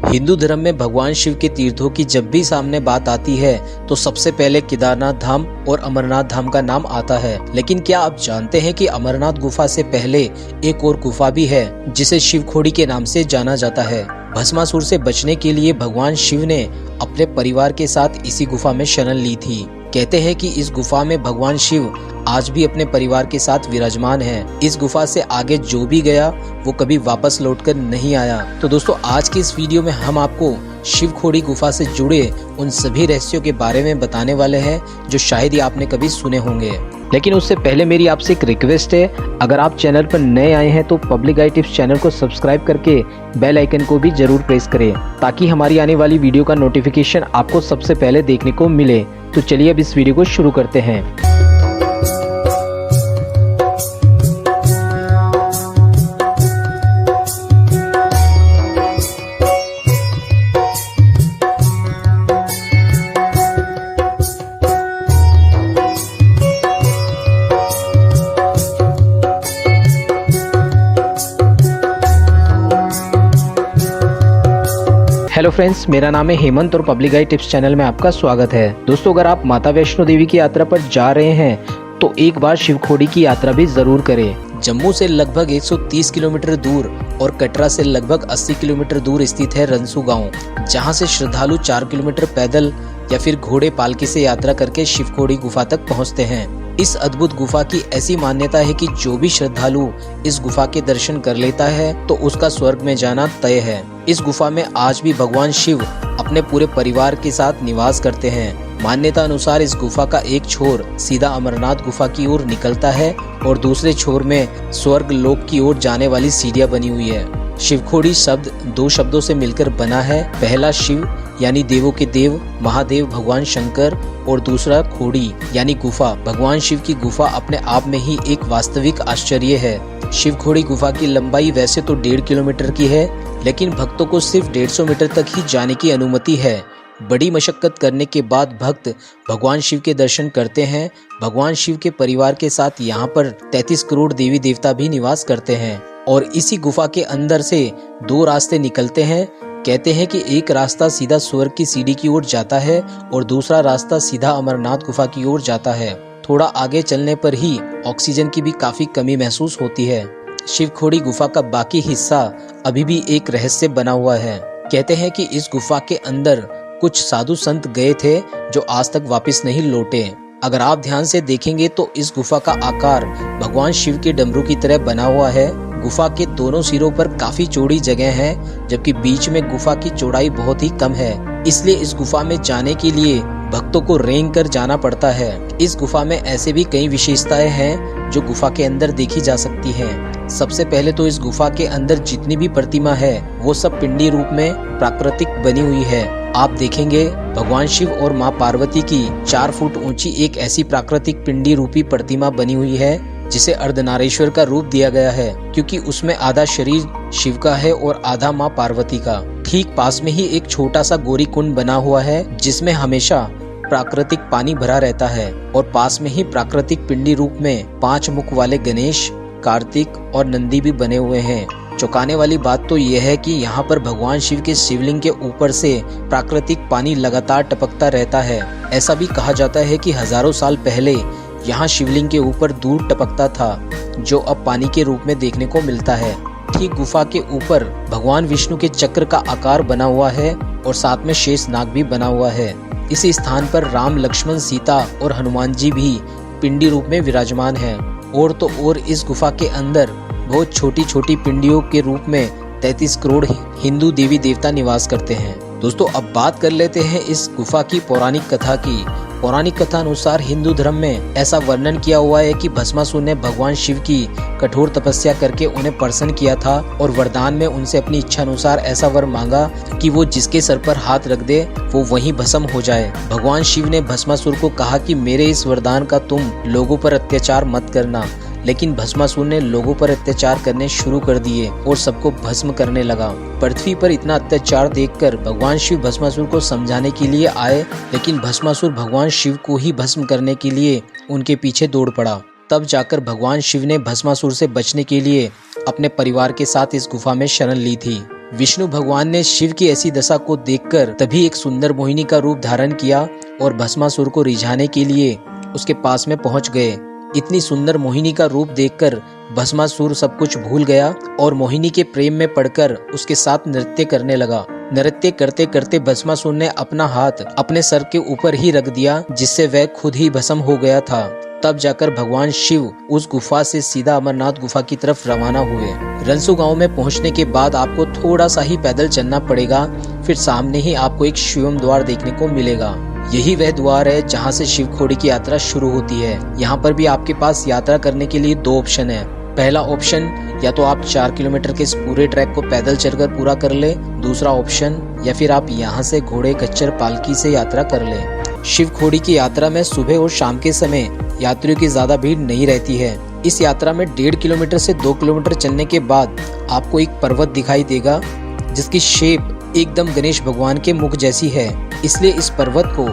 हिंदू धर्म में भगवान शिव के तीर्थों की जब भी सामने बात आती है तो सबसे पहले केदारनाथ धाम और अमरनाथ धाम का नाम आता है। लेकिन क्या आप जानते हैं कि अमरनाथ गुफा से पहले एक और गुफा भी है जिसे शिवखोड़ी के नाम से जाना जाता है। भस्मासुर से बचने के लिए भगवान शिव ने अपने परिवार के साथ इसी गुफा में शरण ली थी। कहते हैं कि इस गुफा में भगवान शिव आज भी अपने परिवार के साथ विराजमान है। इस गुफा से आगे जो भी गया वो कभी वापस लौटकर नहीं आया। तो दोस्तों, आज की इस वीडियो में हम आपको शिवखोड़ी गुफा से जुड़े उन सभी रहस्यों के बारे में बताने वाले हैं जो शायद ही आपने कभी सुने होंगे। लेकिन उससे पहले मेरी आपसे एक रिक्वेस्ट है, अगर आप चैनल पर नए आए हैं तो पब्लिक गाइड टिप्स चैनल को सब्सक्राइब करके बेल आइकन को भी जरूर प्रेस करें ताकि हमारी आने वाली वीडियो का नोटिफिकेशन आपको सबसे पहले देखने को मिले। तो चलिए अब इस वीडियो को शुरू करते हैं। हेलो फ्रेंड्स, मेरा नाम है हेमंत और पब्लिक गाइड टिप्स चैनल में आपका स्वागत है। दोस्तों, अगर आप माता वैष्णो देवी की यात्रा पर जा रहे हैं तो एक बार शिवखोड़ी की यात्रा भी जरूर करें। जम्मू से लगभग 130 किलोमीटर दूर और कटरा से लगभग 80 किलोमीटर दूर स्थित है रंसू गांव, जहां से श्रद्धालु 4 किलोमीटर पैदल या फिर घोड़े पालकी से यात्रा करके शिवखोड़ी गुफा तक पहुंचते हैं। इस अद्भुत गुफा की ऐसी मान्यता है कि जो भी श्रद्धालु इस गुफा के दर्शन कर लेता है तो उसका स्वर्ग में जाना तय है। इस गुफा में आज भी भगवान शिव अपने पूरे परिवार के साथ निवास करते हैं। मान्यता अनुसार इस गुफा का एक छोर सीधा अमरनाथ गुफा की ओर निकलता है और दूसरे छोर में स्वर्ग लोक की ओर जाने वाली सीढ़ियां बनी हुई है। शिवखोड़ी शब्द दो शब्दों से मिलकर बना है। पहला शिव यानी देवों के देव महादेव भगवान शंकर और दूसरा खोड़ी यानी गुफा। भगवान शिव की गुफा अपने आप में ही एक वास्तविक आश्चर्य है। शिवखोड़ी गुफा की लंबाई वैसे तो 1.5 किलोमीटर की है, लेकिन भक्तों को सिर्फ 150 मीटर तक ही जाने की अनुमति है। बड़ी मशक्कत करने के बाद भक्त भगवान शिव के दर्शन करते हैं। भगवान शिव के परिवार के साथ यहाँ पर 33 करोड़ देवी देवता भी निवास करते हैं और इसी गुफा के अंदर से 2 रास्ते निकलते हैं। कहते हैं कि एक रास्ता सीधा स्वर्ग की सीढ़ी की ओर जाता है और दूसरा रास्ता सीधा अमरनाथ गुफा की ओर जाता है। थोड़ा आगे चलने पर ही ऑक्सीजन की भी काफी कमी महसूस होती है। शिवखोड़ी गुफा का बाकी हिस्सा अभी भी एक रहस्य बना हुआ है। कहते हैं कि इस गुफा के अंदर कुछ साधु संत गए थे जो आज तक वापस नहीं लौटे। अगर आप ध्यान से देखेंगे तो इस गुफा का आकार भगवान शिव के डमरू की तरह बना हुआ है। गुफा के दोनों सिरों पर काफी चौड़ी जगह है, जबकि बीच में गुफा की चौड़ाई बहुत ही कम है। इसलिए इस गुफा में जाने के लिए भक्तों को रेंग कर जाना पड़ता है। इस गुफा में ऐसे भी कई विशेषताएं हैं जो गुफा के अंदर देखी जा सकती हैं। सबसे पहले तो इस गुफा के अंदर जितनी भी प्रतिमा है वो सब पिंडी रूप में प्राकृतिक बनी हुई है। आप देखेंगे भगवान शिव और माँ पार्वती की 4 फुट ऊंची एक ऐसी प्राकृतिक पिंडी रूपी प्रतिमा बनी हुई है जिसे अर्धनारीश्वर का रूप दिया गया है, क्योंकि उसमें आधा शरीर शिव का है और आधा माँ पार्वती का। ठीक पास में ही एक छोटा सा गौरी कुंड बना हुआ है जिसमें हमेशा प्राकृतिक पानी भरा रहता है और पास में ही प्राकृतिक पिंडी रूप में 5 मुख वाले गणेश, कार्तिक और नंदी भी बने हुए हैं। चौंकाने वाली बात तो यह है कि यहाँ पर भगवान शिव के शिवलिंग के ऊपर से प्राकृतिक पानी लगातार टपकता रहता है। ऐसा भी कहा जाता है कि हजारों साल पहले यहाँ शिवलिंग के ऊपर दूध टपकता था, जो अब पानी के रूप में देखने को मिलता है। ठीक गुफा के ऊपर भगवान विष्णु के चक्र का आकार बना हुआ है और साथ में शेष नाग भी बना हुआ है। इसी स्थान पर राम, लक्ष्मण, सीता और हनुमान जी भी पिंडी रूप में विराजमान हैं। और तो और इस गुफा के अंदर बहुत छोटी छोटी पिंडियों के रूप में 33 करोड़ हिंदू देवी देवता निवास करते हैं। दोस्तों, अब बात कर लेते हैं इस गुफा की पौराणिक कथा की। पौराणिक कथा अनुसार हिंदू धर्म में ऐसा वर्णन किया हुआ है कि भस्मासुर ने भगवान शिव की कठोर तपस्या करके उन्हें प्रसन्न किया था और वरदान में उनसे अपनी इच्छा अनुसार ऐसा वर मांगा कि वो जिसके सर पर हाथ रख दे वो वहीं भस्म हो जाए। भगवान शिव ने भस्मासुर को कहा कि मेरे इस वरदान का तुम लोगों पर अत्याचार मत करना, लेकिन भस्मासुर ने लोगों पर अत्याचार करने शुरू कर दिए और सबको भस्म करने लगा। पृथ्वी पर इतना अत्याचार देखकर भगवान शिव भस्मासुर को समझाने के लिए आए, लेकिन भस्मासुर भगवान शिव को ही भस्म करने के लिए उनके पीछे दौड़ पड़ा। तब जाकर भगवान शिव ने भस्मासुर से बचने के लिए अपने परिवार के साथ इस गुफा में शरण ली थी। विष्णु भगवान ने शिव की ऐसी दशा को देखकर तभी एक सुंदर मोहिनी का रूप धारण किया और भस्मासुर को रिझाने के लिए उसके पास में पहुंच गए। इतनी सुंदर मोहिनी का रूप देखकर भस्मासुर सब कुछ भूल गया और मोहिनी के प्रेम में पड़कर उसके साथ नृत्य करने लगा। नृत्य करते करते भस्मासुर ने अपना हाथ अपने सर के ऊपर ही रख दिया, जिससे वह खुद ही भस्म हो गया था। तब जाकर भगवान शिव उस गुफा से सीधा अमरनाथ गुफा की तरफ रवाना हुए। रंसू गांव में पहुंचने के बाद आपको थोड़ा सा ही पैदल चलना पड़ेगा, फिर सामने ही आपको एक शिवम द्वार देखने को मिलेगा। यही वह द्वार है जहां से शिवखोड़ी की यात्रा शुरू होती है। यहाँ पर भी आपके पास यात्रा करने के लिए 2 ऑप्शन है। पहला ऑप्शन, या तो आप 4 किलोमीटर के इस पूरे ट्रैक को पैदल चलकर पूरा कर ले। दूसरा ऑप्शन, या फिर आप यहाँ से घोड़े खच्चर पालकी से यात्रा कर ले। शिवखोड़ी की यात्रा में सुबह और शाम के समय यात्रियों की ज्यादा भीड़ नहीं रहती है। इस यात्रा में 1.5 किलोमीटर से 2 किलोमीटर चलने के बाद आपको एक पर्वत दिखाई देगा, जिसकी शेप एकदम गणेश भगवान के मुख जैसी है, इसलिए इस पर्वत को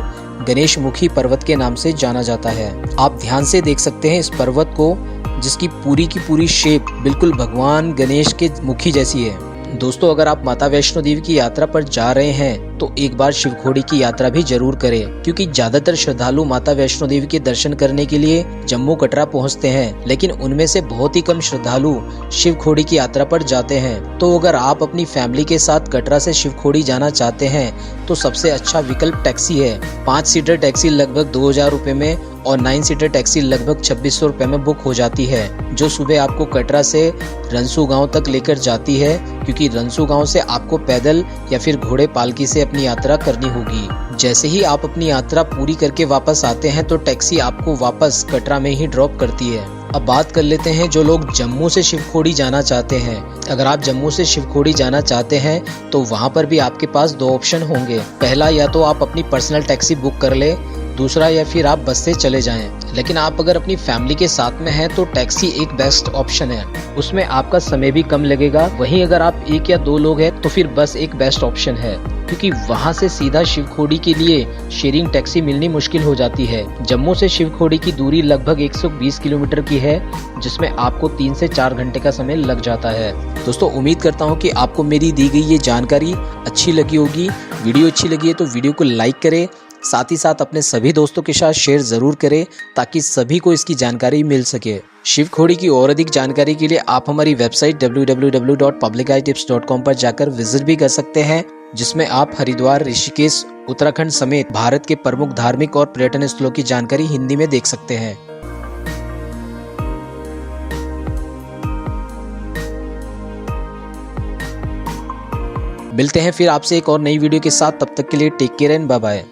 गणेश मुखी पर्वत के नाम से जाना जाता है। आप ध्यान से देख सकते हैं इस पर्वत को, जिसकी पूरी की पूरी शेप बिल्कुल भगवान गणेश के मुखी जैसी है। दोस्तों, अगर आप माता वैष्णो देवी की यात्रा पर जा रहे हैं तो एक बार शिवखोड़ी की यात्रा भी जरूर करें, क्योंकि ज्यादातर श्रद्धालु माता वैष्णो देवी के दर्शन करने के लिए जम्मू कटरा पहुंचते हैं, लेकिन उनमें से बहुत ही कम श्रद्धालु शिवखोड़ी की यात्रा पर जाते हैं। तो अगर आप अपनी फैमिली के साथ कटरा से शिवखोड़ी जाना चाहते हैं तो सबसे अच्छा विकल्प टैक्सी है। 5 सीटर टैक्सी लगभग 2000 रुपए में और 9 सीटर टैक्सी लगभग 2600 रुपए में बुक हो जाती है, जो सुबह आपको कटरा से रंसू गांव तक लेकर जाती है, क्योंकि रंसू गांव से आपको पैदल या फिर घोड़े पालकी से अपनी यात्रा करनी होगी। जैसे ही आप अपनी यात्रा पूरी करके वापस आते हैं तो टैक्सी आपको वापस कटरा में ही ड्रॉप करती है। अब बात कर लेते हैं जो लोग जम्मू से शिवखोड़ी जाना चाहते हैं। अगर आप जम्मू से शिवखोड़ी जाना चाहते हैं तो वहाँ पर भी आपके पास 2 ऑप्शन होंगे। पहला, या तो आप अपनी पर्सनल टैक्सी बुक कर ले, दूसरा या फिर आप बस से चले जाएं। लेकिन आप अगर अपनी फैमिली के साथ में हैं तो टैक्सी एक बेस्ट ऑप्शन है, उसमें आपका समय भी कम लगेगा। वहीं अगर आप 1 या 2 लोग हैं तो फिर बस एक बेस्ट ऑप्शन है, क्योंकि वहां से सीधा शिवखोड़ी के लिए शेयरिंग टैक्सी मिलनी मुश्किल हो जाती है। जम्मू से शिवखोड़ी की दूरी लगभग 120 किलोमीटर की है, जिसमें आपको 3 से 4 घंटे का समय लग जाता है। दोस्तों, उम्मीद करता हूँ कि आपको मेरी दी गई ये जानकारी अच्छी लगी होगी। वीडियो अच्छी लगी है तो वीडियो को लाइक करें, साथ ही साथ अपने सभी दोस्तों के साथ शेयर जरूर करें, ताकि सभी को इसकी जानकारी मिल सके। शिवखोड़ी की और अधिक जानकारी के लिए आप हमारी वेबसाइट www.publicguidetips.com पर जाकर विजिट भी कर सकते हैं, जिसमें आप हरिद्वार, ऋषिकेश, उत्तराखंड समेत भारत के प्रमुख धार्मिक और पर्यटन स्थलों की जानकारी हिंदी में देख सकते हैं। मिलते हैं फिर आपसे एक और नई वीडियो के साथ, तब तक के लिए take care and bye bye.